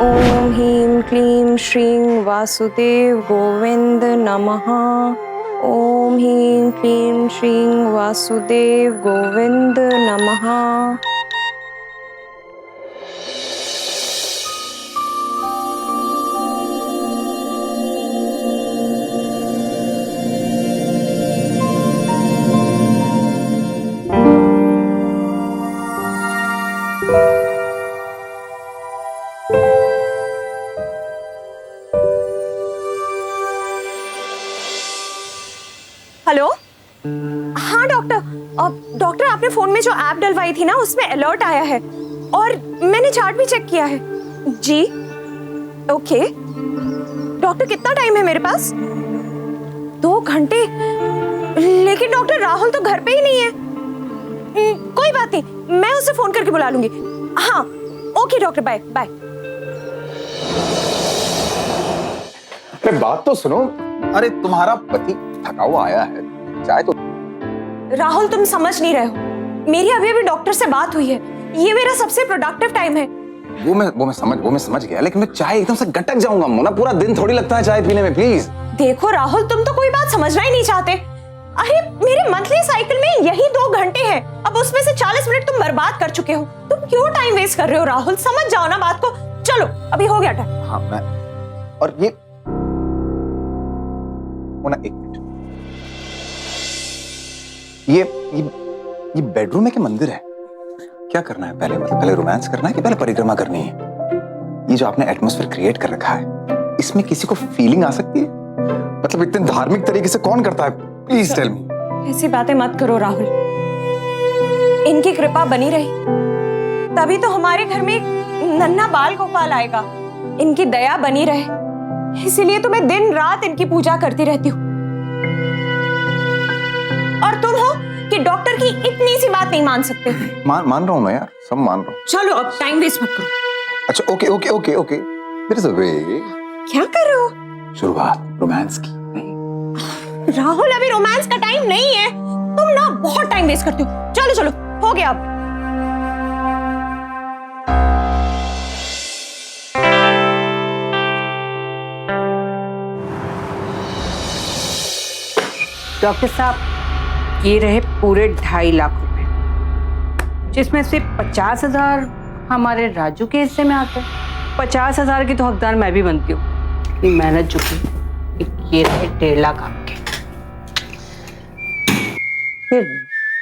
ओम ह्रीं क्लीं श्रीं वासुदेव गोविंद नमः। ओम ह्रीं क्लीं श्रीं वासुदेव गोविंद नमः। हेलो, हाँ डॉक्टर। डॉक्टर, आपने फोन में जो ऐप डलवाई थी ना, उसमें अलर्ट आया है और मैंने चार्ट भी चेक किया है। जी ओके डॉक्टर, कितना टाइम है मेरे पास? 2 घंटे? लेकिन डॉक्टर राहुल तो घर पे ही नहीं है। कोई बात नहीं, मैं उसे फोन करके बुला लूंगी। हाँ ओके डॉक्टर, बाय बाय। अरे बात तो सुनो। अरे तुम्हारा पति थका हुआ आया है, चाहे तो। राहुल, तुम समझ नहीं रहे हो। मेरी अभी अभी डॉक्टर से बात हुई है। ये मेरा सबसे प्रोडक्टिव टाइम है। वो मैं समझ गया, लेकिन मैं चाय एकदम से गटक जाऊंगा मोना। पूरा दिन थोड़ी लगता है चाय पीने में, प्लीज। देखो राहुल, तुम तो कोई बात समझना ही नहीं चाहते। अरे मेरे मंथली साइकिल में यही 2 घंटे हैं। अब उसमें से 40 मिनट तुम बर्बाद कर चुके हो। तुम क्यों टाइम वेस्ट कर रहे हो राहुल? समझ जाओ ना बात को। चलो अभी हो गया टाइम। हाँ मैं, और ये मोना एक मिनट, ये बेडरूम है कि मंदिर है? क्या करना है पहले? मतलब पहले रोमांस करना है कि पहले परिक्रमा करनी है? ये जो आपने एटमॉस्फेयर क्रिएट कर रखा है, इसमें किसी को फीलिंग आ सकती है? मतलब इतने धार्मिक तरीके से कौन करता है? Please tell me. ऐसी बातें मत करो राहुल। इनकी कृपा बनी रही तभी तो हमारे घर में एक नन्हा बाल गोपाल आएगा। इनकी दया बनी रहे, इसीलिए तो मैं दिन रात इनकी पूजा करती रहती हूँ। और तुम हो कि डॉक्टर की इतनी सी बात नहीं मान सकते। मान रहा हूँ मैं यार, सब मान रहा हूँ। चलो अब टाइम वेस्ट मत करो। अच्छा okay okay okay okay, there is a way. क्या कर रहे हो? शुरुआत रोमांस की। राहुल, अभी रोमांस का टाइम नहीं है। तुम ना बहुत टाइम वेस्ट करते हो। चलो चलो, हो गया अब। डॉक्टर साहब, ये रहे पूरे 2.5 लाख रुपए, जिसमें से 50,000 हमारे राजू के हिस्से में आते हैं। 50,000 की तो हकदार मैं भी बनती हूँ। इतनी मेहनत चुकी, ये रहे 1.5 लाख आपके। ये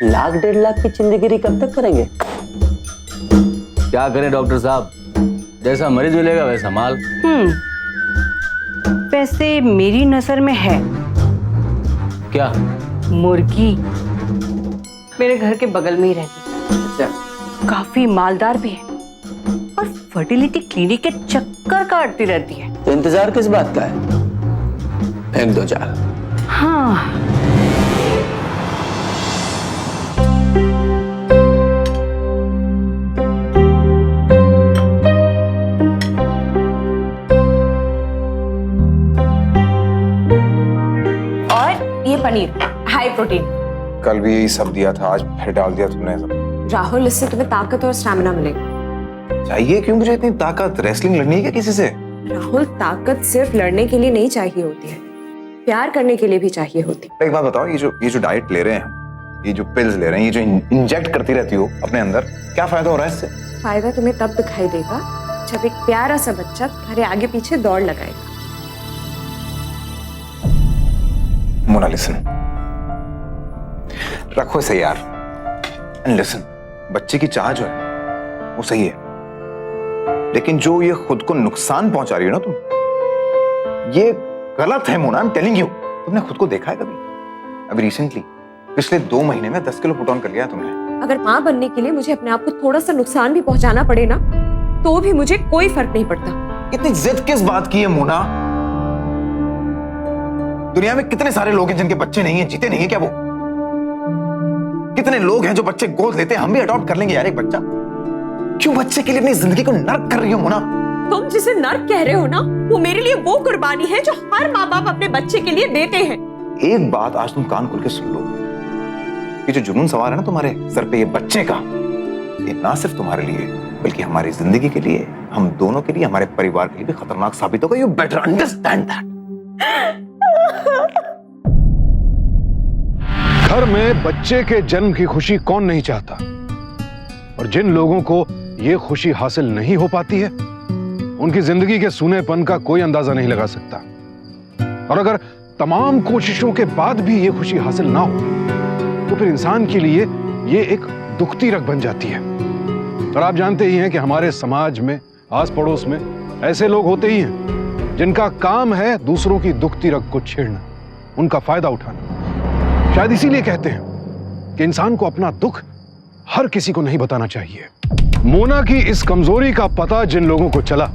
1,00,000-1.5 लाख की जिंदगी कब तक करेंगे? क्या करें डॉक्टर साहब, जैसा मरीज मिलेगा वैसा माल। वैसे मेरी नजर में है क्या? मुर्गी मेरे घर के बगल में ही रहती है, काफी मालदार भी है और फर्टिलिटी क्लिनिक के चक्कर काटती रहती है। तो इंतजार किस बात का है? फेंक दो जाल। हाँ, और ये पनीर हाई प्रोटीन। कल भी यही सब दिया था, आज फिर डाल दिया तुमने सब। राहुल, इससे तुम्हें ताकत और स्टैमिना मिलेगा। चाहिए क्यों मुझे इतनी ताकत? रेसलिंग लड़नी है क्या किसी से? राहुल, ताकत सिर्फ लड़ने के लिए नहीं चाहिए होती है, प्यार करने के लिए भी चाहिए होती है। एक बात बताओ, ये जो डाइट ले रहे हैं, ये जो पिल्स ले रहे हैं, ये जो इंजेक्ट करती रहती हो अपने अंदर, क्या फायदा हो रहा है इससे? फायदा तुम्हें तब दिखाई देगा जब एक प्यारा सा बच्चा तुम्हारे आगे पीछे दौड़ लगाएगा। मोना लिसन, रखो इसे यार। एंड लिसन, बच्चे की चाह जो है वो सही है, लेकिन जो ये खुद को नुकसान पहुंचा रही हो ना तुम, ये गलत है Mona. I am telling you. तुमने खुद को देखा है कभी? अभी रिसेंटली पिछले 2 महीने में 10 किलो पुट ऑन कर लिया तुमने। अगर माँ बनने के लिए मुझे अपने आप को थोड़ा सा नुकसान भी पहुंचाना पड़े ना, तो भी मुझे कोई फर्क नहीं पड़ता। इतनी जिद किस बात की है मोना? दुनिया में कितने सारे लोग हैं जिनके बच्चे नहीं हैं, जीते नहीं है क्या वो? कितने लोग हैं जो बच्चे गोद लेते हैं। हम भी अडॉप्ट कर लेंगे यार एक बच्चा। क्यों बच्चे के लिए अपनी जिंदगी को नर्क कर रही हो मोना? तुम जिसे नर्क कह रहे हो ना, वो मेरे लिए वो कुर्बानी है जो हर माँ बाप अपने बच्चे के लिए देते हैं। एक बात आज तुम कान खोल के सुन लो, ये जो जुनून सवार है ना तुम्हारे सर पे, ये बच्चे का, ये ना सिर्फ तुम्हारे लिए बल्कि हमारी जिंदगी के लिए, हम दोनों के लिए, हमारे परिवार के लिए भी खतरनाक साबित होगा। You better understand that. घर में बच्चे के जन्म की खुशी कौन नहीं चाहता, और जिन लोगों को यह खुशी हासिल नहीं हो पाती है उनकी जिंदगी के सूनेपन का कोई अंदाजा नहीं लगा सकता। और अगर तमाम कोशिशों के बाद भी यह खुशी हासिल ना हो तो फिर इंसान के लिए यह एक दुखती रग बन जाती है। और आप जानते ही हैं कि हमारे समाज में, आस पड़ोस में ऐसे लोग होते ही हैं जिनका काम है दूसरों की दुखती रग को छेड़ना, उनका फायदा उठाना। शायद इसीलिए कहते हैं कि इंसान को अपना दुख हर किसी को नहीं बताना चाहिए। मोना की इस कमजोरी का पता जिन लोगों को चला,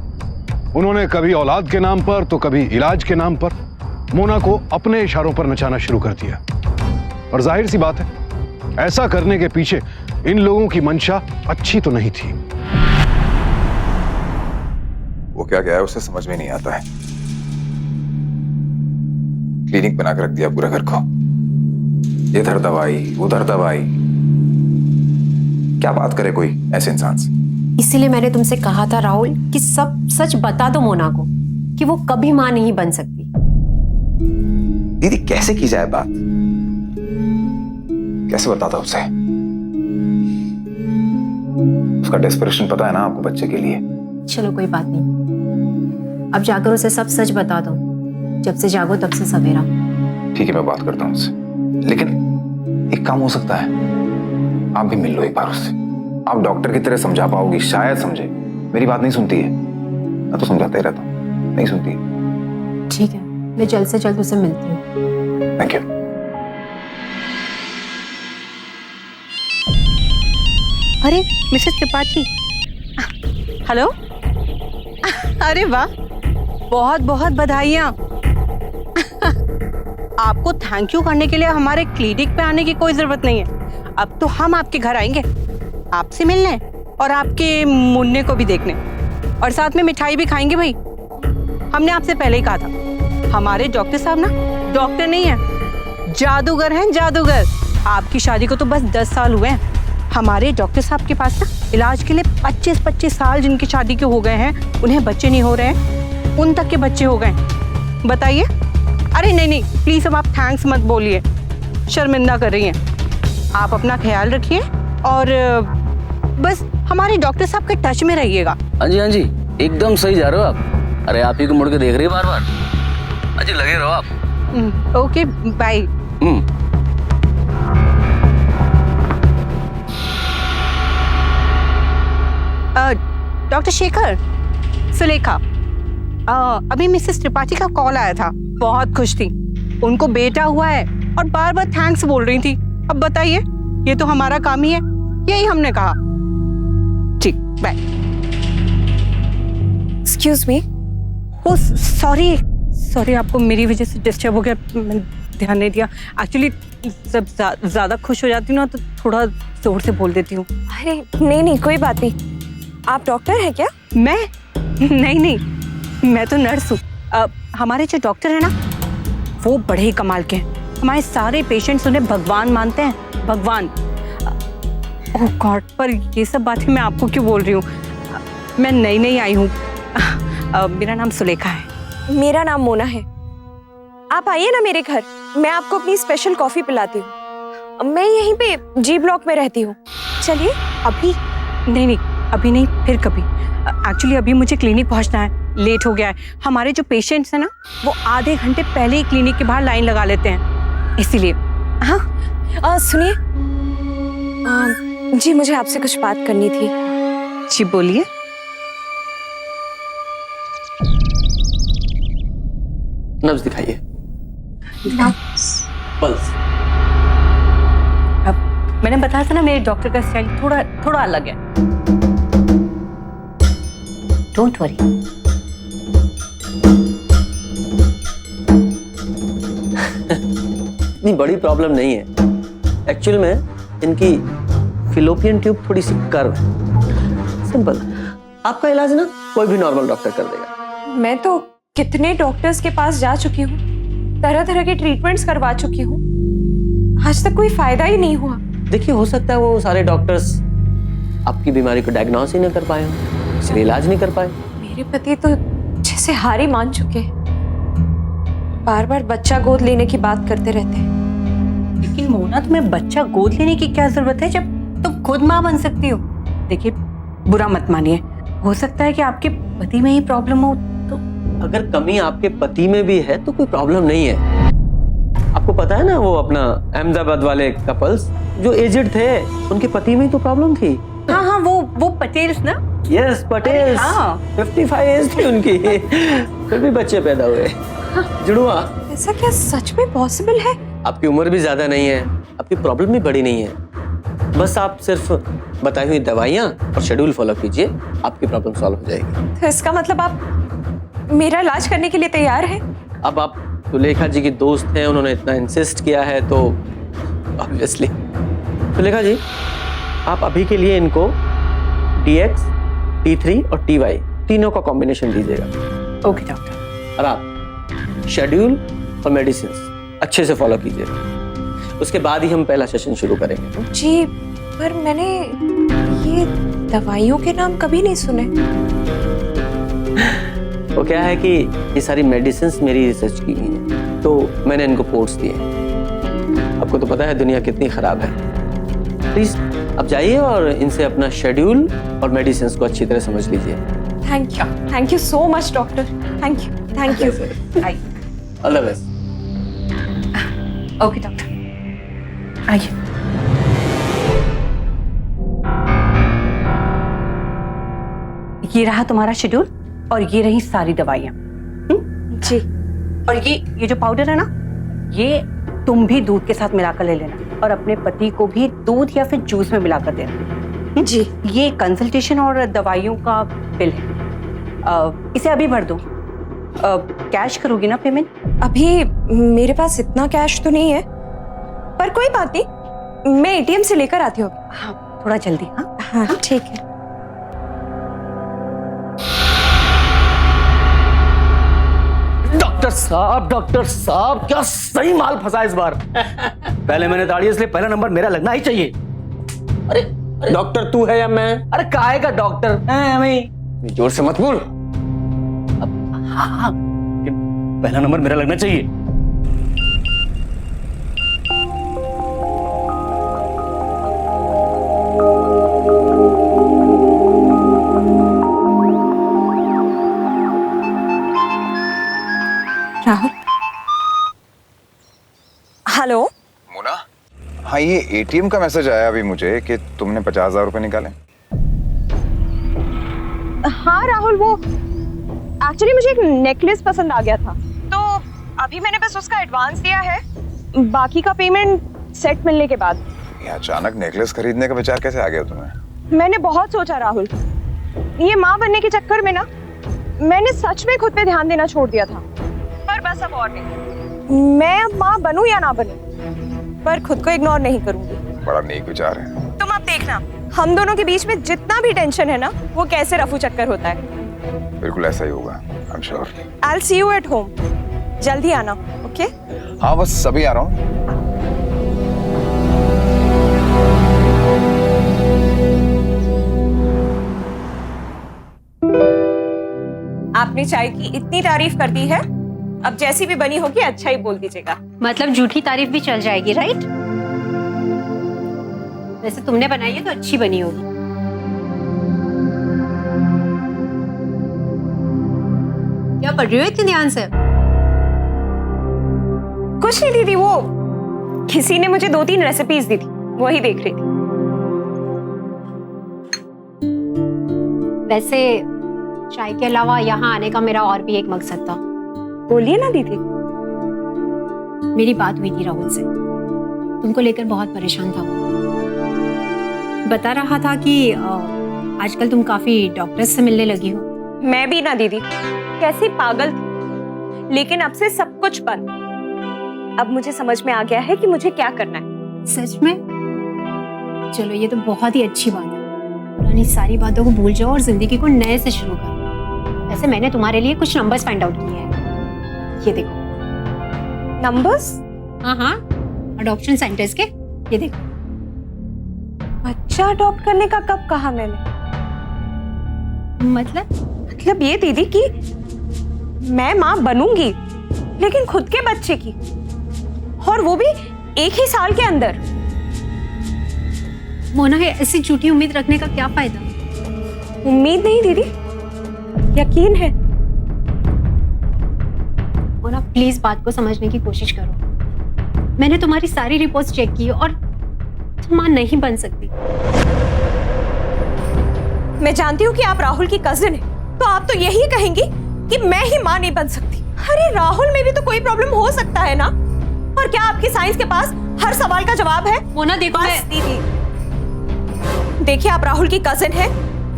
उन्होंने कभी औलाद के नाम पर तो कभी इलाज के नाम पर मोना को अपने इशारों पर नचाना शुरू कर दिया। और जाहिर सी बात है, ऐसा करने के पीछे इन लोगों की मंशा अच्छी तो नहीं थी। वो क्या है उसे समझ में नहीं आता है। क्लिनिक बना के रख दिया पूरा घर को, इधर दवाई उधर दवाई। क्या बात करे कोई ऐसे इंसान से। इसीलिए मैंने तुमसे कहा था राहुल कि सब सच बता दो मोना को कि वो कभी मां नहीं बन सकती। दीदी कैसे की जाए बात, कैसे बताता उसे? उसका डेस्परेशन पता है ना आपको बच्चे के लिए। चलो कोई बात नहीं, अब जाकर उसे सब सच बता दो। जब से जागो तब से सवेरा। ठीक है, मैं बात करता हूँ उससे। लेकिन एक काम हो सकता है, आप भी मिल लो एक बार उससे। आप डॉक्टर की तरह समझा पाओगी, शायद समझे। मेरी बात नहीं सुनती है, मैं तो समझाता ही रहता हूँ, नहीं सुनती है। ठीक है, मैं जल्द से जल्द उसे मिलती हूँ। Thank you. अरे मिसेस त्रिपाठी, हेलो। अरे वाह, बहुत बहुत बधाइयाँ। आपको थैंक यू करने के लिए हमारे क्लिनिक पे आने की कोई जरूरत नहीं है। अब तो हम आपके घर आएंगे, आपसे मिलने और आपके मुन्ने को भी देखने, और साथ में मिठाई भी खाएंगे। भाई, हमने आपसे पहले ही कहा था, हमारे डॉक्टर साहब ना डॉक्टर नहीं है, जादूगर हैं, जादूगर। आपकी शादी को तो बस 10 साल हुए हैं। हमारे डॉक्टर साहब के पास ना इलाज के लिए 25-25 साल जिनकी शादी के हो गए हैं, उन्हें बच्चे नहीं हो रहे हैं, उन तक के बच्चे हो गए। बताइए। अरे नहीं नहीं, प्लीज अब आप थैंक्स मत बोलिए, शर्मिंदा कर रही हैं। आप अपना ख्याल रखिए और बस हमारे डॉक्टर साहब के टच में रहिएगा। हाँ जी, एकदम सही जा रहे हो आप। अरे आप ही को मुड़ के देख रही है बार बार। हाँ जी, लगे रहो आप। Okay, bye. Doctor Shekhar, Sulekha, अभी मिसेस त्रिपाठी का कॉल आया था, बहुत खुश थी। उनको बेटा हुआ है और बार बार थैंक्स बोल रही थी। अब बताइए, ये तो हमारा काम ही है, यही हमने कहा। ठीक, bye. Excuse me. Oh sorry, आपको मेरी वजह से डिस्टर्ब हो गया, मैंने ध्यान नहीं दिया। एक्चुअली जब ज्यादा खुश हो जाती हूँ ना तो थोड़ा जोर से बोल देती हूँ। अरे नहीं, कोई बात नहीं। आप डॉक्टर हैं क्या? मैं नहीं, मैं तो नर्स हूँ। हमारे जो डॉक्टर है ना, वो बड़े ही कमाल के हैं। हमारे सारे पेशेंट्स उन्हें भगवान मानते हैं, भगवान। ओह गॉड, पर ये सब बातें मैं आपको क्यों बोल रही हूँ? मैं नई आई हूँ। मेरा नाम सुलेखा है। मेरा नाम मोना है। आप आइए ना मेरे घर, मैं आपको अपनी स्पेशल कॉफी पिलाती हूँ। मैं यहीं पे जी ब्लॉक में रहती हूँ। चलिए। अभी नहीं, अभी नहीं, फिर कभी। एक्चुअली अभी मुझे क्लिनिक पहुंचना है, लेट हो गया है। हमारे जो पेशेंट्स हैं ना, वो आधे घंटे पहले ही क्लिनिक के बाहर लाइन लगा लेते हैं, इसीलिए। हाँ, सुनिए जी, मुझे आपसे कुछ बात करनी थी। जी बोलिए। नब्ज दिखाइए। पल्स। अब मैंने बताया था ना, मेरे डॉक्टर का स्टाइल थोड़ा अलग है। Don't worry. इतनी बड़ी प्रॉब्लम नहीं है। एक्चुअल में इनकी फिलोपियन ट्यूब थोड़ी सी कर्व है, सिंपल। आपका इलाज ना कोई भी नॉर्मल डॉक्टर कर देगा। मैं तो कितने डॉक्टर्स के पास जा चुकी हूँ, तरह तरह के ट्रीटमेंट्स करवा चुकी हूँ, आज तक कोई फायदा ही नहीं हुआ। देखिए, हो सकता है वो सारे डॉक्टर्स आपकी बीमारी को डायग्नोस ही नहीं कर पाए, इसलिए इलाज नहीं कर पाए। मेरे पति तो जैसे हार ही मान चुके हैं, बार बार बच्चा गोद लेने की बात करते रहते हैं। लेकिन मोना, तुम्हें बच्चा गोद लेने की क्या जरूरत है जब तुम खुद माँ बन सकती हो? देखिए, बुरा मत मानिए, हो सकता है कि आपके पति में ही प्रॉब्लम हो। तो अगर कमी आपके पति में भी है तो कोई प्रॉब्लम नहीं है। आपको पता है ना, वो अपना अहमदाबाद वाले कपल्स जो एजेड थे, उनके पति में ही तो प्रॉब्लम थी। हाँ हाँ, वो पटेल्स ना। यस, पटेल्स। हाँ। 55 एज थी उनकी, फिर भी बच्चे पैदा हुए, जुड़वा। ऐसा क्या सच में पॉसिबल है? आपकी उम्र भी ज्यादा नहीं है, आपकी प्रॉब्लम भी बड़ी नहीं है। बस आप सिर्फ बताई हुई दवाइयाँ और शेड्यूल फॉलो कीजिए, आपकी प्रॉब्लम सॉल्व हो जाएगी। तो इसका मतलब आप मेरा इलाज करने के लिए तैयार हैं? अब आप सुलेखा जी की दोस्त हैं, उन्होंने इतना इंसिस्ट किया है तो ऑब्वियसली। सुलेखा जी, आप अभी के लिए इनको DX, T3 और TY तीनों का कॉम्बिनेशन दीजिएगा। Okay doctor. और आप शेड्यूल और मेडिसिन अच्छे से फॉलो कीजिएगा, उसके बाद ही हम पहला सेशन शुरू करेंगे। जी, पर मैंने ये दवाइयों के नाम कभी नहीं सुने। वो क्या है कि ये सारी मेडिसिन मेरी रिसर्च की हुई है, तो मैंने इनको कोड्स दिए। आपको तो पता है दुनिया कितनी खराब है। प्लीज आप जाइए और इनसे अपना शेड्यूल और मेडिसिन को अच्छी तरह समझ लीजिए। Thank you so much doctor. Thank you. All the best. Okay doctor, आइए। ये रहा तुम्हारा शेड्यूल और ये रही सारी दवाइयाँ। जी। और ये जो पाउडर है ना, ये तुम भी दूध के साथ मिलाकर ले लेना और अपने पति को भी दूध या फिर जूस में मिलाकर देना। जी। ये कंसल्टेशन और दवाइयों का बिल है, इसे अभी भर दो। कैश करोगी ना पेमेंट? अभी मेरे पास इतना कैश तो नहीं है, पर कोई बात नहीं, मैं ATM से लेकर आती हूँ। हाँ, थोड़ा जल्दी। हाँ हाँ, ठीक है। डॉक्टर साहब क्या सही माल फंसा इस बार। पहले मैंने दाढ़ी, इसलिए पहला नंबर मेरा लगना ही चाहिए। अरे डॉक्टर तू है या मैं? अरे काहे का डॉक्टर? मैं जोर से मत बोल। हाँ, पहला नंबर मेरा लगना चाहिए। राहुल। हेलो मोना, हाँ ये ATM का मैसेज आया अभी मुझे कि तुमने 50,000 रुपए निकाले। हाँ राहुल, वो एक्चुअली मुझे एक नेकलेस पसंद आ गया था, तो अभी मैंने बस उसका एडवांस दिया है, बाकी का पेमेंट सेट मिलने के बाद। ये अचानक नेकलेस खरीदने का विचार कैसे आ गया तुम्हें? मैंने बहुत सोचा राहुल, ये माँ बनने के चक्कर में ना मैंने सच में खुद पे ध्यान देना छोड़ दिया था। पर बस अब और नहीं, मैं अब माँ बनूं या ना बनूं, पर खुद को इग्नोर नहीं करूंगी। बड़ा नेक विचार है। तुम अब देखना, हम दोनों के बीच में जितना भी टेंशन है ना, वो कैसे रफू चक्कर होता है। बिल्कुल ऐसा ही होगा, I am sure. I'll see you at home। जल्दी आना, ओके? हाँ बस अभी आ रहा हूँ। आपने चाय की इतनी तारीफ कर दी है, अब जैसी भी बनी होगी अच्छा ही बोल दीजिएगा। मतलब झूठी तारीफ भी चल जाएगी, राइट? वैसे तुमने बनाई है तो अच्छी बनी होगी। क्या पढ़ रही हो इतने ध्यान से? कुछ नहीं दीदी, वो किसी ने मुझे 2-3 रेसिपीज दी थी, वही देख रही थी। वैसे चाय के अलावा यहाँ आने का मेरा और भी एक मकसद था। बोलिए ना दीदी। मेरी बात हुई थी राहुल से, तुमको लेकर बहुत परेशान था। बता रहा था कि आजकल तुम काफी डॉक्टर्स से मिलने लगी हो। मैं भी ना दीदी, कैसी पागल थी, लेकिन अब से सब कुछ बंद। अब मुझे समझ में आ गया है कि मुझे क्या करना है। सच में? चलो ये तो बहुत ही अच्छी बात है। पुरानी सारी बातों को भूल जाओ और जिंदगी को नए से शुरू करो। वैसे मैंने तुम्हारे लिए कुछ नंबर्स फाइंड आउट किए हैं, ये देखो। नंबर्स? हाँ, अडॉप्शन सेंटर्स के, ये देखो। बच्चा अडॉप्ट करने का कब कहा मैंने? मतलब ये दीदी कि मैं माँ बनूंगी, लेकिन खुद के बच्चे की, और वो भी 1 ही साल के अंदर। मोना, ऐसी झूठी उम्मीद रखने का क्या फायदा? उम्मीद नहीं दीदी, यकीन है। मोना, प्लीज बात को समझने की कोशिश करो। मैंने तुम्हारी सारी रिपोर्ट्स चेक की और तुम मां नहीं बन सकती। मैं जानती हूँ कि आप राहुल की कजिन है, तो आप तो यही कहेंगी कि मैं ही मां नहीं बन सकती। अरे राहुल में भी तो कोई प्रॉब्लम हो सकता है ना। और क्या आपकी साइंस के पास हर सवाल का जवाब है? मोना देखो, बस दीदी, देखिए आप राहुल की कजिन है,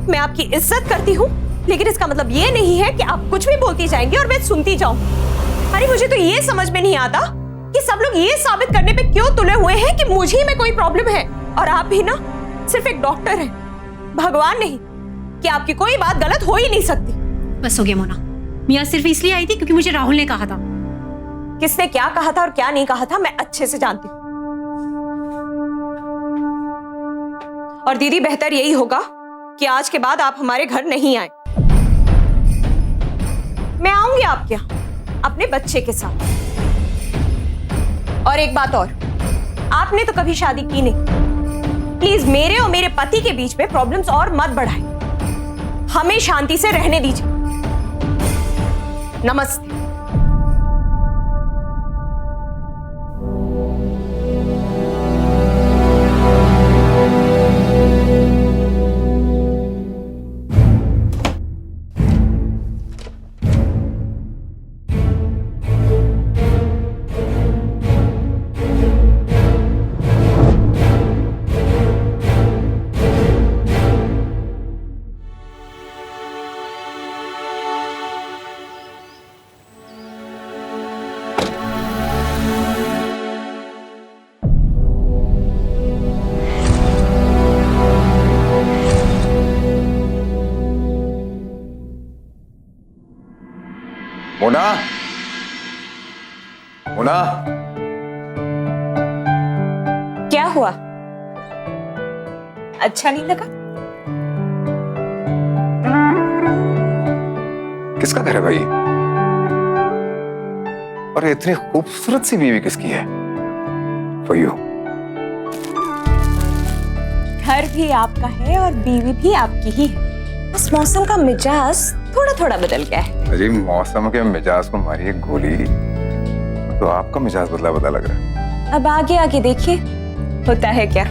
मैं आपकी इज्जत करती हूँ, लेकिन इसका मतलब ये नहीं है कि आप कुछ भी बोलती जाएंगी और मैं सुनती जाऊं। अरे मुझे तो ये समझ में नहीं आता कि सब लोग ये साबित करने पे क्यों तुले हुए हैं कि मुझे में कोई प्रॉब्लम है, और आप भी ना सिर्फ एक डॉक्टर हैं, भगवान नहीं, कि आपकी कोई बात गलत हो ही नहीं सकती। बस हो गया मोना, मियाँ सिर्फ इसलिए आई थी क्योंकि मुझे राहुल ने कहा था। किसने क्या कहा था और क्या नहीं कहा था मैं अच्छे से जानती हूँ। और दीदी बेहतर यही होगा कि आज के बाद आप हमारे घर नहीं आए। मैं आऊंगी आपके यहाँ अपने बच्चे के साथ। और एक बात और, आपने तो कभी शादी की नहीं, प्लीज मेरे और मेरे पति के बीच में प्रॉब्लम्स और मत बढ़ाएं, हमें शांति से रहने दीजिए। नमस्ते। मोना, मोना, क्या हुआ? अच्छा नहीं लगा? किसका घर है भाई? और इतनी खूबसूरत सी बीवी किसकी है? For you. घर भी आपका है और बीवी भी आपकी ही है, बस मौसम का मिजाज थोड़ा थोड़ा बदल गया है। अरे मौसम के मिजाज को मारिए गोली, तो आपका मिजाज बदला बदला लग रहा है। अब आगे आगे देखिए होता है क्या।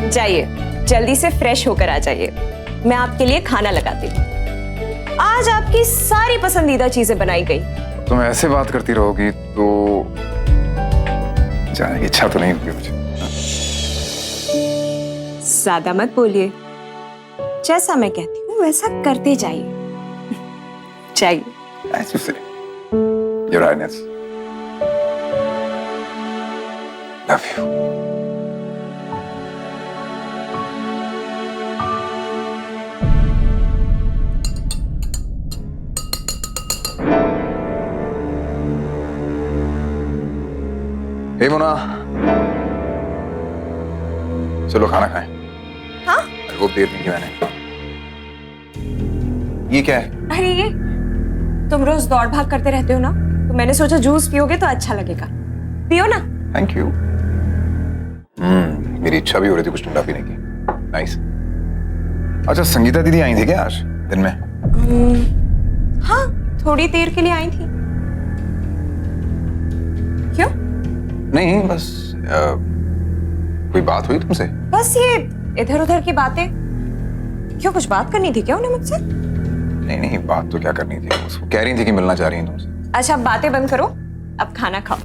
जाइए जल्दी से फ्रेश होकर आ जाइए, मैं आपके लिए खाना लगाती हूँ। आज आपकी सारी पसंदीदा चीजें बनाई गई। तुम ऐसे बात करती रहोगी तो जाने की इच्छा तो नहीं होगी मुझे। ज्यादा मत बोलिए, जैसा मैं कहती हूँ वैसा करते जाइए। चाहिए। As you say, Your Highness. Love you. हे मोना, चलो खाना खाएं। हाँ? वो देर नहीं की मैंने। ये क्या है? अरे ये तुम रोज दौड़ भाग करते रहते हो ना, तो मैंने सोचा जूस पियोगे तो अच्छा लगेगा, पियो ना। Thank you. मेरी इच्छा भी हो रही थी कुछ ठंडा पीने की। नाइस। अच्छा संगीता दीदी आई थी क्या आज दिन में? हाँ थोड़ी देर के लिए आई थी। क्यों? नहीं बस कोई बात हुई तुमसे? बस ये इधर उधर की बातें। क्यों, कुछ बात करनी थी क्या उन्हें मुझसे? नहीं बात तो क्या करनी थी, वो कह रही थी कि मिलना चाह रही हैं तुमसे। अच्छा अब बातें बंद करो, अब खाना खाओ।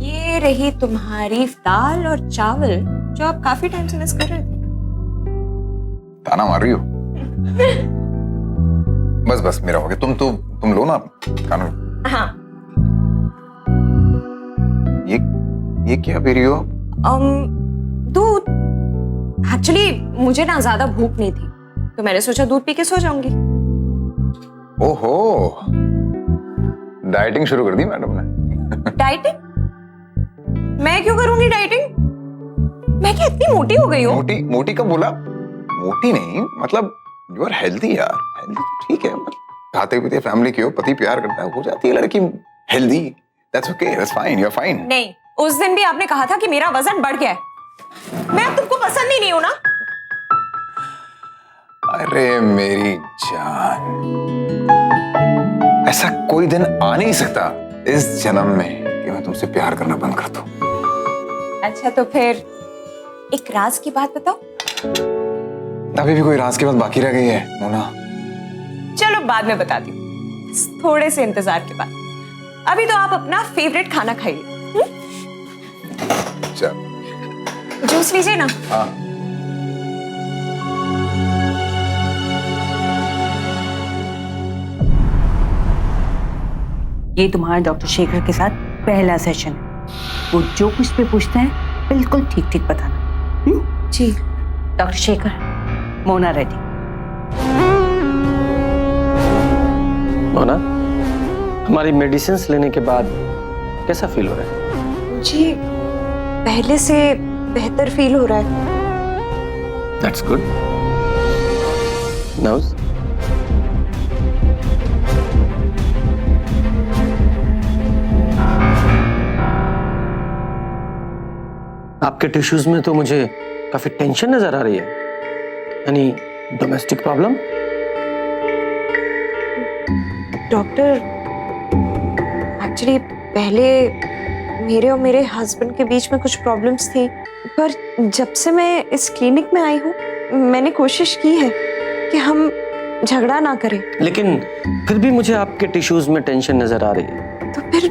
ये रही तुम्हारी दाल और चावल जो आप काफी टाइम से मिस कर रहे थे। ताना मार रही हो? बस मेरा हो गया, तुम लो ना खाना। हाँ। ये क्या पी रही हो? दूध। एक्चुअली मुझे ना ज्यादा भूख नहीं थी, तो मैंने सोचा दूध पी के सो जाऊंगी। ओहो, डाइटिंग शुरू कर दी मैडम ने। डाइटिंग? मैं क्यों करूंगी डाइटिंग? मैं क्या इतनी मोटी हो गई हूँ? मोटी मोटी कब बोला? मोटी नहीं, मतलब यू आर हेल्दी यार। हेल्दी ठीक है, मतलब खाते पीते फैमिली की हो, पति प्यार करता है, हो जाती है लड़की healthy. That's okay, that's fine, you are fine. नहीं, उस दिन भी आपने कहा था कि मेरा वजन बढ़ गया है। मैं अब तुमको पसंद ही नहीं हूं ना। अरे मेरी जान, ऐसा कोई दिन आ नहीं सकता इस जन्म में कि मैं तुमसे प्यार करना बंद कर दूं। अच्छा तो फिर एक राज की बात बताओ। अभी भी कोई राज की बात बाकी रह गई है मोना? चलो बाद में बताती हूँ, थोड़े से इंतजार के बाद। अभी तो आप अपना फेवरेट खाना खाइए। चल जूस लीजिए ना। हाँ। ये तुम्हारा डॉक्टर शेखर के साथ पहला सेशन है। वो जो कुछ भी पूछते हैं बिल्कुल ठीक ठीक बताना। जी डॉक्टर शेखर, मोना रेडी। मोना, हमारी मेडिसिन लेने के बाद कैसा फील हो रहा है? जी पहले से बेहतर फील हो रहा है। That's good. नाउ आपके टिश्यूज में तो मुझे काफी टेंशन नजर आ रही है। यानी डोमेस्टिक प्रॉब्लम? डॉक्टर, एक्चुअली पहले मेरे और मेरे हस्बैंड के बीच में कुछ प्रॉब्लम्स थी, पर जब से मैं इस क्लिनिक में आई हूँ मैंने कोशिश की है कि हम झगड़ा ना करें। लेकिन फिर भी मुझे आपके टिश्यूज में टेंशन नजर आ रही है। तो फिर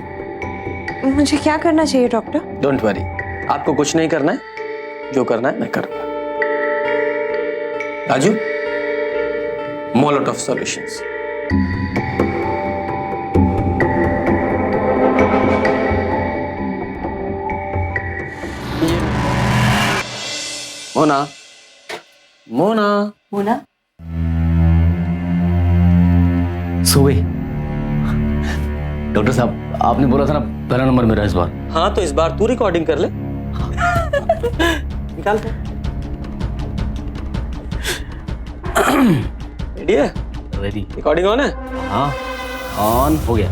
मुझे क्या करना चाहिए डॉक्टर? डोंट वरी, आपको कुछ नहीं करना है, जो करना है मैं करूंगा। Raju, Molotov solutions. मोना, मोना, मोना, सो गई? डॉक्टर साहब, आपने बोला था ना पहला नंबर मेरा इस बार। हाँ तो इस बार तू रिकॉर्डिंग कर ले। निकाल दे। रेडी है? रेडी। रिकॉर्डिंग ऑन है? हाँ, ऑन हो गया।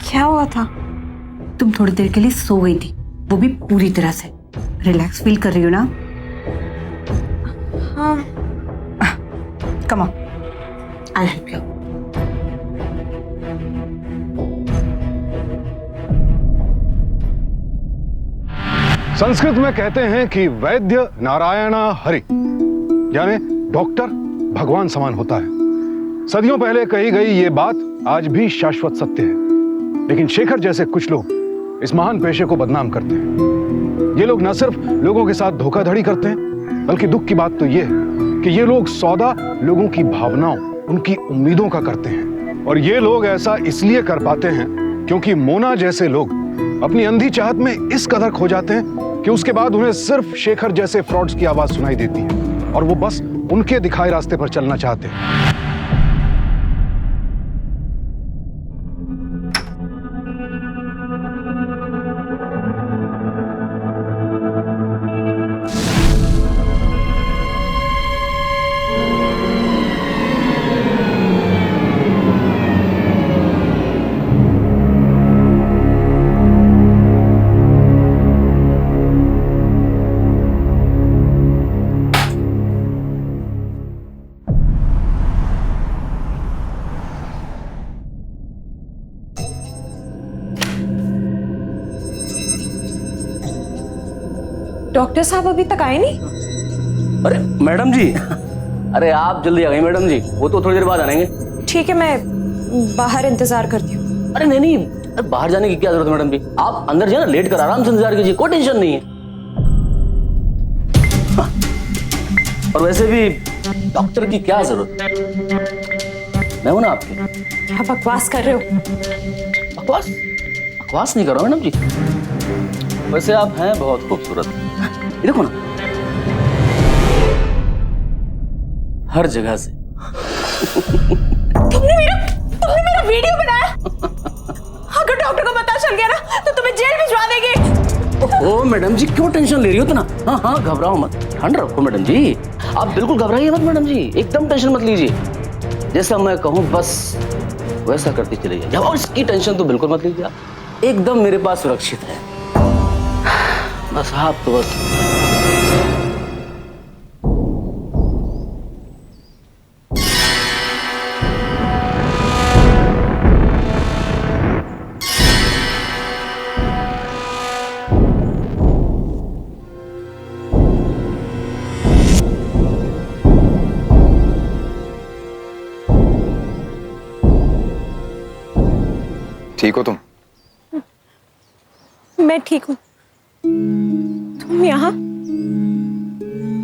क्या हुआ था? तुम थोड़ी देर के लिए सो गई थी, वो भी पूरी तरह से। रिलैक्स फील कर रही हो ना? हाँ। Come on, I help you. Sanskrit में कहते हैं कि वैद्य नारायण हरि, यानी डॉक्टर भगवान समान होता है। सदियों पहले कही गई ये बात आज भी शाश्वत सत्य है। लेकिन शेखर जैसे कुछ लोग इस महान पेशे को बदनाम करते हैं। ये लोग न सिर्फ लोगों के साथ धोखाधड़ी करते हैं, बल्कि दुख की बात तो ये है कि ये लोग सौदा लोगों की भावनाओं, उनकी उम्मीदों का करते हैं। और ये लोग ऐसा इसलिए कर पाते हैं क्योंकि मोना जैसे लोग अपनी अंधी चाहत में इस कदर खो जाते हैं कि उसके बाद उन्हें सिर्फ शेखर जैसे फ्रॉड्स की आवाज सुनाई देती है और वो बस उनके दिखाए रास्ते पर चलना चाहते हैं। डॉक्टर साहब अभी तक आए नहीं? अरे मैडम जी, अरे आप जल्दी आ गई मैडम जी, वो तो थोड़ी देर बाद आएंगे। ठीक है, मैं बाहर इंतजार करती हूँ। अरे नहीं नहीं, अरे बाहर जाने की क्या जरूरत है मैडम जी, आप अंदर जाए ना, लेट कर आराम से इंतजार कीजिए, कोई टेंशन नहीं है। हाँ। और वैसे भी डॉक्टर की क्या जरूरत है, मैं हूं ना आपके। क्या बकवास कर रहे हो? बकवास बकवास नहीं कर रहा हूं मैडम जी, वैसे आप हैं बहुत खूबसूरत। ये देखो ना, हर जगह से। तुमने मेरा वीडियो बनाया? अगर डॉक्टर को पता चल गया ना तो तुम्हें जेल भिजवा देंगे। ओ मैडम जी, क्यों टेंशन ले रही हो इतना? हाँ हाँ, घबराओ मत, ठंड रखो मैडम जी, आप बिल्कुल घबराइए मत मैडम जी, एकदम टेंशन मत लीजिए। जैसा मैं कहूँ बस वैसा करती चली जाइए, और इसकी टेंशन तो बिल्कुल मत लीजिए, आप एकदम मेरे पास सुरक्षित है। बस आप तो बस ठीक हो तुम? मैं ठीक हूँ।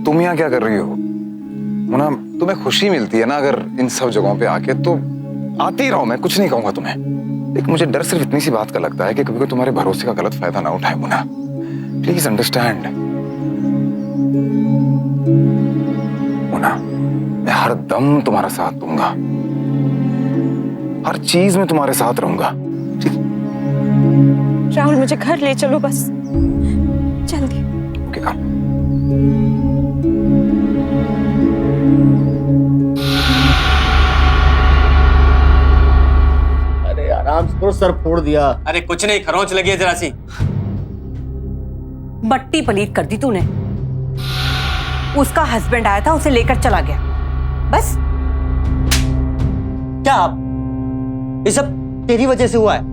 तुम यहाँ क्या कर रही हो मुना? तुम्हें खुशी मिलती है ना अगर इन सब जगहों पे आके, तो आती रहो, मैं कुछ नहीं कहूंगा तुम्हें। लेकिन मुझे डर सिर्फ इतनी सी बात का लगता है कि कभी कोई तुम्हारे भरोसे का गलत फायदा ना उठाए मुना। प्लीज अंडरस्टैंड मुना, मैं हर दम तुम्हारा साथ दूंगा, हर चीज में तुम्हारे साथ रहूंगा। राहुल, मुझे घर ले चलो बस, जल्दी। ओके कम। अरे आराम से करो, सर फोड़ दिया। अरे कुछ नहीं, खरोंच लगी है जरा सी। बट्टी पलीत कर दी तूने। उसका हस्बैंड आया था, उसे लेकर चला गया, बस। क्या आप, ये सब तेरी वजह से हुआ है?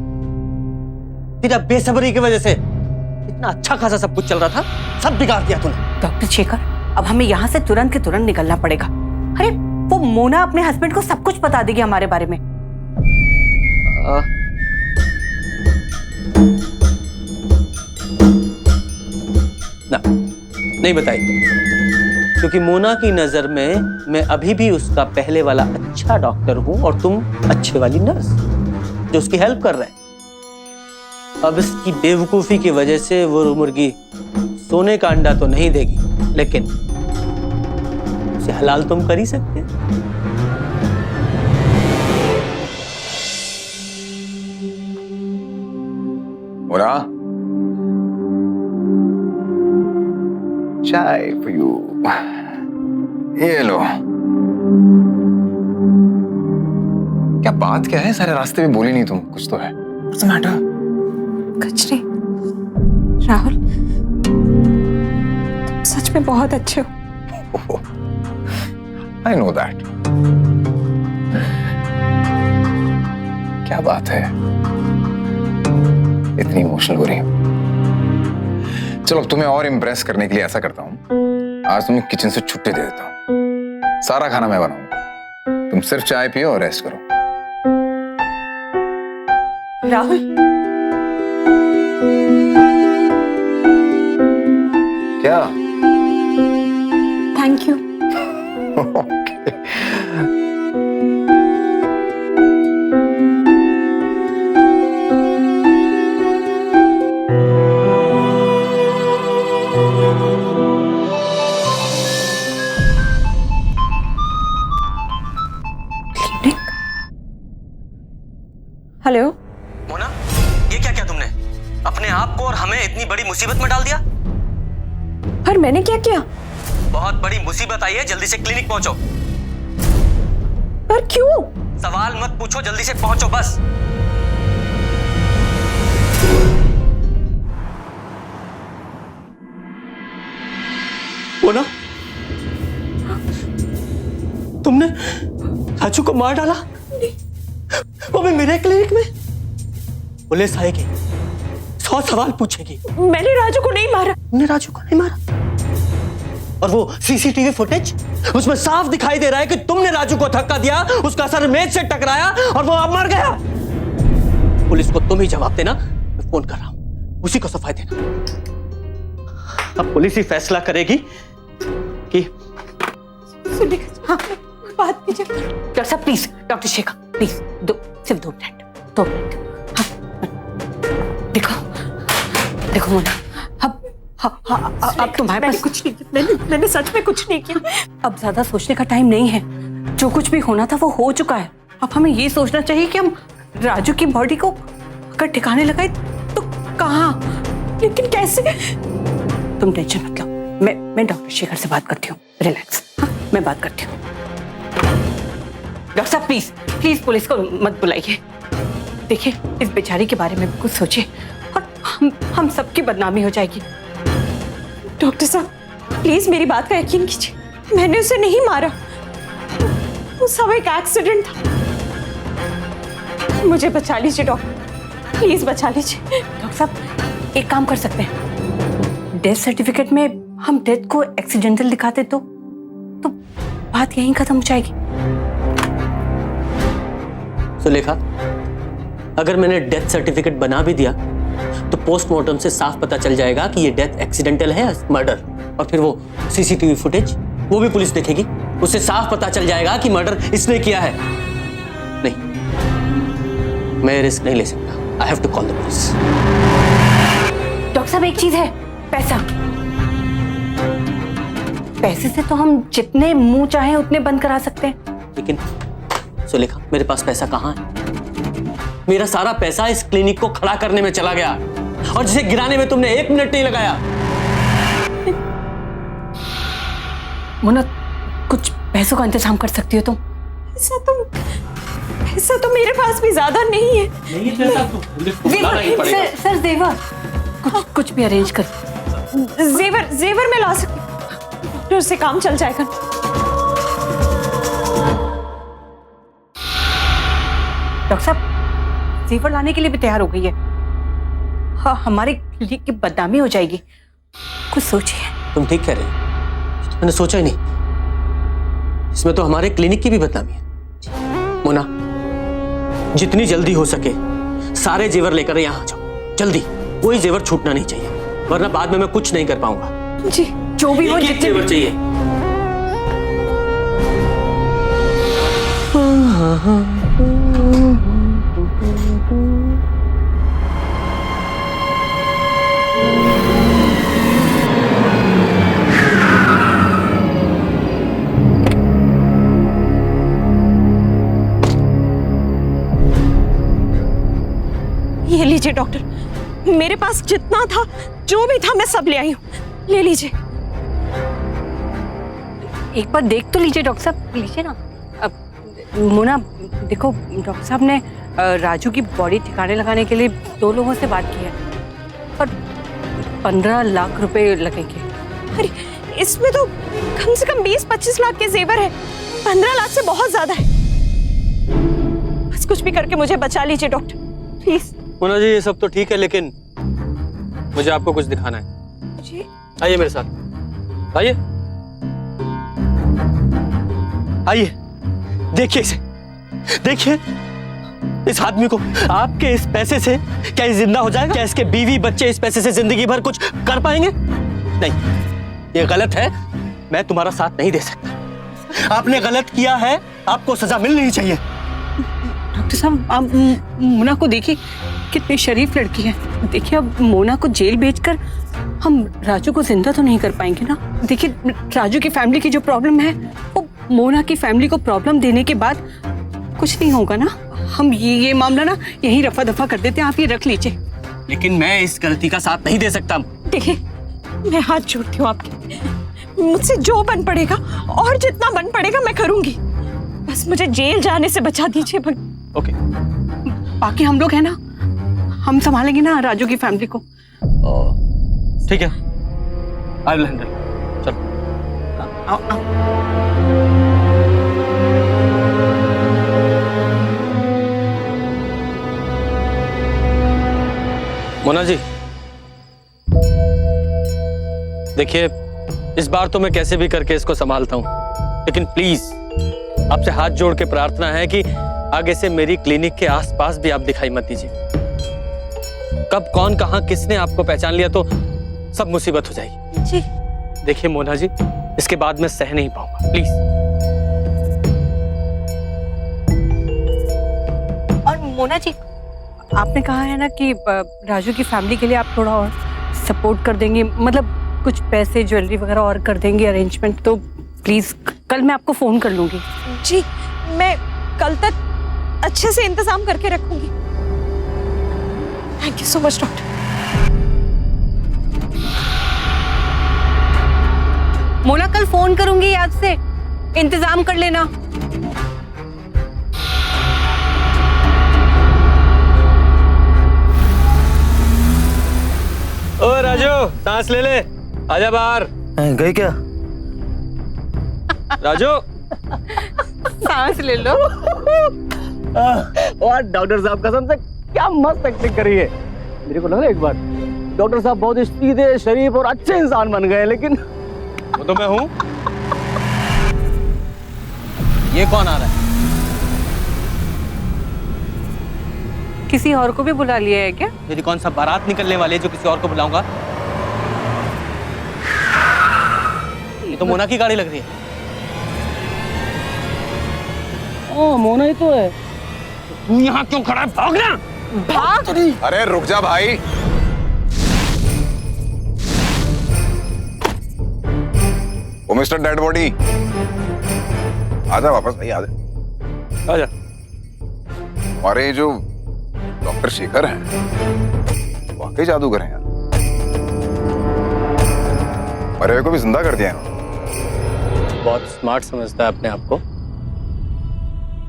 तेरा बेसब्री की वजह से इतना अच्छा खासा सब कुछ चल रहा था, सब बिगाड़ दिया तूने। डॉक्टर शेखर, अब हमें यहाँ से तुरंत के तुरंत निकलना पड़ेगा। अरे वो मोना अपने हस्बैंड को सब कुछ बता देगी हमारे बारे में। ना, नहीं बताई, क्योंकि मोना की नजर में मैं अभी भी उसका पहले वाला अच्छा डॉक्टर हूं और तुम अच्छे वाली नर्स जो उसकी हेल्प कर रहे हैं। अब इसकी बेवकूफी की वजह से वो मुर्गी सोने का अंडा तो नहीं देगी, लेकिन उसे हलाल तुम कर ही सकते हैं। मुना, चाय फॉर यू, ये लो। क्या बात क्या है? सारे रास्ते में बोली नहीं तुम, कुछ तो है। What's the matter? कुछ नहीं राहुल, तुम सच में बहुत अच्छे हो। I know that. क्या बात है, इतनी इमोशनल हो रही हो। चलो, अब तुम्हें और इम्प्रेस करने के लिए ऐसा करता हूँ, आज तुम्हें किचन से छुट्टी दे देता हूँ। सारा खाना मैं बनाऊंगा, तुम सिर्फ चाय पियो और रेस्ट करो। राहुल, क्या? Thank you. हेलो मोना, ये क्या किया तुमने? अपने आप को और हमें इतनी बड़ी मुसीबत में डाल दिया। पर मैंने क्या किया? बहुत बड़ी मुसीबत आई है, जल्दी से क्लिनिक पहुंचो। पर क्यों? सवाल मत पूछो, जल्दी से पहुंचो बस। मोना, तुमने राजू को मार डाला? वो भी मेरे क्लिनिक में? पुलिस आएगी, 100 सवाल पूछेगी। मैंने राजू को नहीं मारा। तुमने राजू को नहीं मारा? और वो सीसीटीवी फुटेज, उसमें साफ दिखाई दे रहा है कि तुमने राजू को धक्का दिया, उसका सर मेज से टकराया और वो अब मर गया। पुलिस को तुम ही जवाब देना, मैं फोन कर रहा हूं, उसी को सफाई देना। अब पुलिस ही फैसला करेगी कि सुनिए, हाँ, बात कीजिए। डॉक्टर साहब प्लीज, डॉक्टर शेखर प्लीज, सिर्फ 2 मिनट, 2 मिनट। हाँ, देखो मोना, अब तुम्हारे पास कुछ नहीं किया, मैंने सच में कुछ नहीं किया। अब ज्यादा सोचने का टाइम नहीं है। जो कुछ भी होना था वो हो चुका है। अब हमें ये सोचना चाहिए कि हम राजू की बॉडी को अगर ठिकाने लगाए तो कहाँ, लेकिन कैसे? तुम टेंशन मत लो, मैं डॉक्टर शेखर से बात करती हूँ। रिलैक्स, हाँ, मैं बात करती हूँ। डॉक्टर साहब प्लीज प्लीज पुलिस को मत बुलाइए। देखिए इस बेचारी के बारे में भी कुछ सोचिए और हम सबकी बदनामी हो जाएगी। डॉक्टर साहब प्लीज मेरी बात का यकीन कीजिए, मैंने उसे नहीं मारा, वो सब एक एक्सीडेंट था। मुझे बचा लीजिए डॉक्टर, प्लीज बचा लीजिए। डॉक्टर साहब एक काम कर सकते हैं, डेथ सर्टिफिकेट में हम डेथ को एक्सीडेंटल दिखाते तो बात यहीं खत्म हो जाएगी। सुलेखा, अगर मैंने डेथ सर्टिफिकेट बना भी दिया तो पोस्टमार्टम से साफ पता चल जाएगा कि ये डेथ एक्सीडेंटल है मर्डर, और फिर वो सीसीटीवी फुटेज वो भी पुलिस देखेगी, उससे साफ पता चल जाएगा कि मर्डर इसने किया है। नहीं, मैं रिस्क नहीं ले सकता। I have to call the police. Doctor साहब एक चीज है, पैसे से तो हम जितने मुंह चाहे उतने बंद करा सकते हैं। लेकिन सुलेखा, मेरे पास पैसा कहाँ है? मेरा सारा पैसा इस क्लिनिक को खड़ा करने में चला गया, और जिसे गिराने में तुमने 1 मिनट नहीं लगाया। मोना, कुछ पैसों का इंतजाम कर सकती हो तुम? ऐसा तो मेरे पास भी ज्यादा नहीं है। सर जेवर कुछ भी अरेंज कर। जेवर में ला सकती हूँ, डॉक्टर से काम चल जाएगा। डॉक्टर साहब जेवर लाने के लिए भी तैयार हो गई है। हाँ, हमारे क्लिनिक की बदनामी हो जाएगी, कुछ सोचिए। तुम ठीक कह रहे हो, मैंने सोचा ही नहीं। इसमें तो हमारे क्लिनिक की भी बदनामी है। मोना, जितनी जल्दी हो सके सारे जेवर लेकर यहाँ आ जाओ, जल्दी। कोई जेवर छूटना नहीं चाहिए, वरना बाद में मैं कुछ नहीं कर पाऊंगा। जी, जो भी हो, एक जेवर चाहिए। ये लीजिए डॉक्टर, मेरे पास जितना था, जो भी था, मैं सब ले आई हूँ, ले लीजिए। एक बार देख तो लीजिए डॉक्टर साहब, लीजिए ना। अब मोना देखो, डॉक्टर साहब ने राजू की बॉडी ठिकाने लगाने के लिए 2 लोगों से बात की है और 15 लाख रुपए लगेंगे। अरे इसमें तो कम से कम 20-25 लाख के जेवर है, 15 लाख से बहुत ज्यादा है। बस कुछ भी करके मुझे बचा लीजिए डॉक्टर, प्लीज। मोना जी, ये सब तो ठीक है, लेकिन मुझे आपको कुछ दिखाना है। जी? आइए मेरे साथ, आइए आइए। देखिए इसे, देखिए इस आदमी को। आपके इस पैसे से क्या ये जिंदा हो जाएगा? क्या इसके बीवी बच्चे इस पैसे से जिंदगी भर कुछ कर पाएंगे? नहीं, ये गलत है। मैं तुम्हारा साथ नहीं दे सकता। आपने गलत किया है, आपको सजा मिलनी चाहिए। डॉक्टर साहब आप मोना को देखिए, कितनी शरीफ लड़की है। देखिए अब मोना को जेल भेजकर हम राजू को जिंदा तो नहीं कर पाएंगे ना। देखिए राजू की फैमिली की जो प्रॉब्लम है वो मोना की फैमिली को प्रॉब्लम देने के बाद कुछ नहीं होगा ना। हम ये मामला ना यहीं रफा दफा कर देते हैं, आप ये रख लीजिए। लेकिन मैं इस गलती का साथ नहीं दे सकता। देखिए मैं हाथ जोड़ती हूँ आपके, मुझसे जो बन पड़ेगा और जितना बन पड़ेगा मैं करूंगी, बस मुझे जेल जाने से बचा दीजिए। ओके, बाकी हम लोग हैं ना, हम संभालेंगे ना राजू की फैमिली को। ठीक है, आई विल हैंडल। चलो मोना जी, देखिए इस बार तो मैं कैसे भी करके इसको संभालता हूँ, लेकिन प्लीज आपसे हाथ जोड़ के प्रार्थना है कि आगे से मेरी क्लिनिक के आसपास भी आप दिखाई मत दीजिए। कब कौन कहां किसने आपको पहचान लिया तो सब मुसीबत हो जाएगी। जी देखिए मोना जी, इसके बाद मैं सह नहीं पाऊंगा, प्लीज। और मोना जी, आपने कहा है ना कि राजू की फैमिली के लिए आप थोड़ा और सपोर्ट कर देंगे, मतलब कुछ पैसे ज्वेलरी वगैरह और कर देंगे अरेंजमेंट, तो प्लीज कल मैं आपको फोन कर लूंगी। जी, मैं कल तक अच्छे से इंतजाम करके रखूंगी। Thank you so much doctor. Mona, कल फोन करूंगी, याद से इंतजाम कर लेना। ओ राजू, सांस ले ले, आजा बाहर। गए क्या? राजू, सांस ले लो। और डॉक्टर साहब कसम से क्या मस्त एक्टिंग करी है। मेरे को लग रहा है एक बार डॉक्टर साहब बहुत सीधे, शरीफ और अच्छे इंसान बन गए, लेकिन वो तो मैं हूं। ये कौन आ रहा है? किसी और को भी बुला लिया है क्या? मेरी कौन सा बारात निकलने वाली है जो किसी और को बुलाऊंगा? ये तो मोना की गाड़ी लग रही है। ओ मोना ही तो है। तू यहाँ क्यों खड़ा है? भाग ना! भाग! अरे रुक जा भाई। ओ मिस्टर डेड बॉडी, आजा वापस भाई, आजा। आजा। हमारे ये जो डॉक्टर शेखर हैं वाकई जादूगर हैं यार। मरे हुए को भी जिंदा कर दिया इन्होंने। बहुत स्मार्ट समझता है अपने आप को।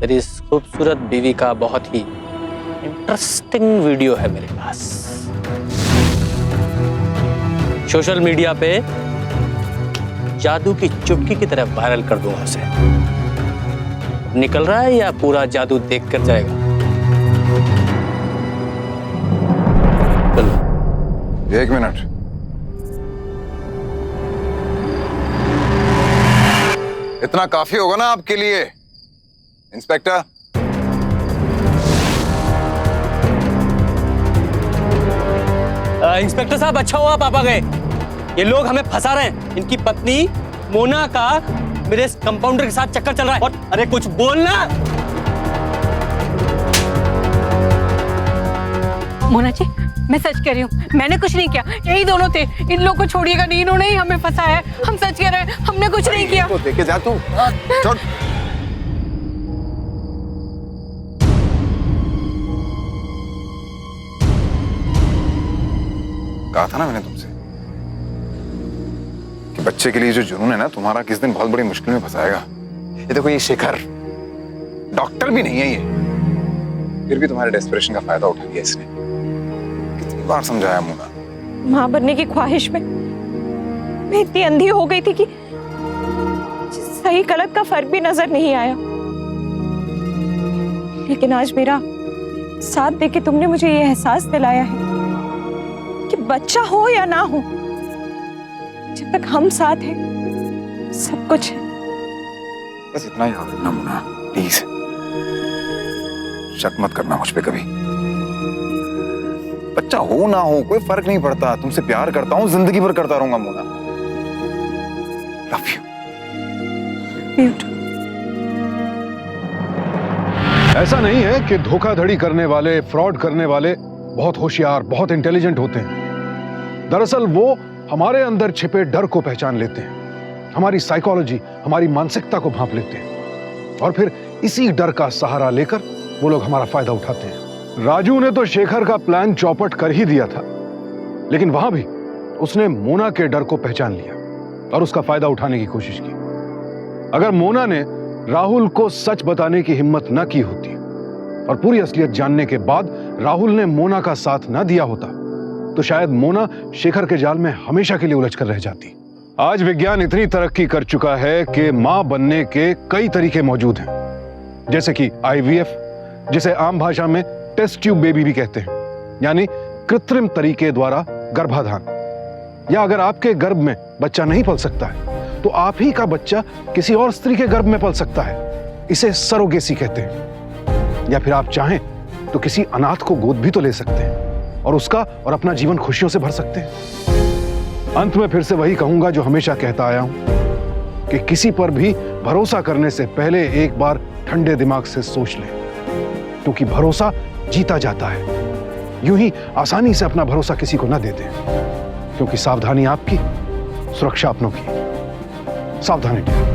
मेरी इस खूबसूरत बीवी का बहुत ही इंटरेस्टिंग वीडियो है मेरे पास। सोशल मीडिया पे जादू की चुटकी की तरह वायरल कर दूंगा उसे। निकल रहा है या पूरा जादू देख कर जाएगा? चलो। एक मिनट, इतना काफी होगा ना आपके लिए इंस्पेक्टर? इंस्पेक्टर साहब, अच्छा हुआ आप आ गए। ये लोग हमें फंसा रहे हैं। इनकी पत्नी मोना का मेरे इस कंपाउंडर के साथ चक्कर चल रहा है। और अरे कुछ बोलना। मोना जी, मैं सच कह रही हूँ, मैंने कुछ नहीं किया। यही दोनों थे, इन लोगों को छोड़िएगा नहीं, इन्होंने ही हमें फंसाया है। हम सच कह रहे हैं, हमने कुछ नहीं किया। तो देखे जा तू। छोड़। कहा था ना मैंने तुमसे कि बच्चे के लिए जो जुनून है ना तुम्हारा, किस दिन बहुत बड़ी मुश्किल में फंसाएगा। ये देखो, ये शेखर डॉक्टर भी नहीं है ये, फिर भी तुम्हारे डेस्परेशन का फायदा उठा लिया इसने। कितनी बार समझाया मोना। मां बनने की ख्वाहिश में मैं इतनी अंधी हो गई थी कि सही गलत का फर्क भी नजर नहीं आया। लेकिन आज मेरा साथ देके तुमने मुझे ये एहसास दिलाया है कि बच्चा हो या ना हो, जब तक हम साथ हैं सब कुछ है। बस इतना ही याद रखना मोना, प्लीज। शक मत करना मुझ पे कभी। बच्चा हो ना हो कोई फर्क नहीं पड़ता। तुमसे प्यार करता हूं, जिंदगी भर करता रहूंगा मोना। Love you. ऐसा नहीं है कि धोखाधड़ी करने वाले, फ्रॉड करने वाले बहुत होशियार, बहुत इंटेलिजेंट होते हैं। दरअसल वो हमारे अंदर छिपे डर को पहचान लेते हैं, हमारी साइकोलॉजी, हमारी मानसिकता को भांप लेते हैं और फिर इसी डर का सहारा लेकर वो लोग हमारा फायदा उठाते हैं। राजू ने तो शेखर का प्लान चौपट कर ही दिया था, लेकिन वहां भी उसने मोना के डर को पहचान लिया और उसका फायदा उठाने की कोशिश की। अगर मोना ने राहुल को सच बताने की हिम्मत न की होती और पूरी असलियत जानने के बाद राहुल ने मोना का साथ न दिया होता, तो शायद मोना शेखर के जाल में हमेशा के लिए उलझ कर रह जाती। आज विज्ञान इतनी तरक्की कर चुका है कि मां बनने के कई तरीके मौजूद हैं, जैसे कि IVF, जिसे आम भाषा में टेस्ट ट्यूब बेबी भी कहते हैं, यानी कृत्रिम तरीके द्वारा गर्भाधान। या अगर आपके गर्भ में बच्चा नहीं पल सकता है तो आप ही का बच्चा किसी और स्त्री के गर्भ में पल सकता है, इसे सरोगेसी कहते हैं। या फिर आप चाहें तो किसी अनाथ को गोद भी तो ले सकते हैं और उसका और अपना जीवन खुशियों से भर सकते हैं। अंत में फिर से वही कहूंगा जो हमेशा कहता आया हूं कि किसी पर भी भरोसा करने से पहले एक बार ठंडे दिमाग से सोच लें, क्योंकि भरोसा जीता जाता है। यूं ही आसानी से अपना भरोसा किसी को न दे दें, क्योंकि सावधानी आपकी, सुरक्षा अपनों की। सावधानी।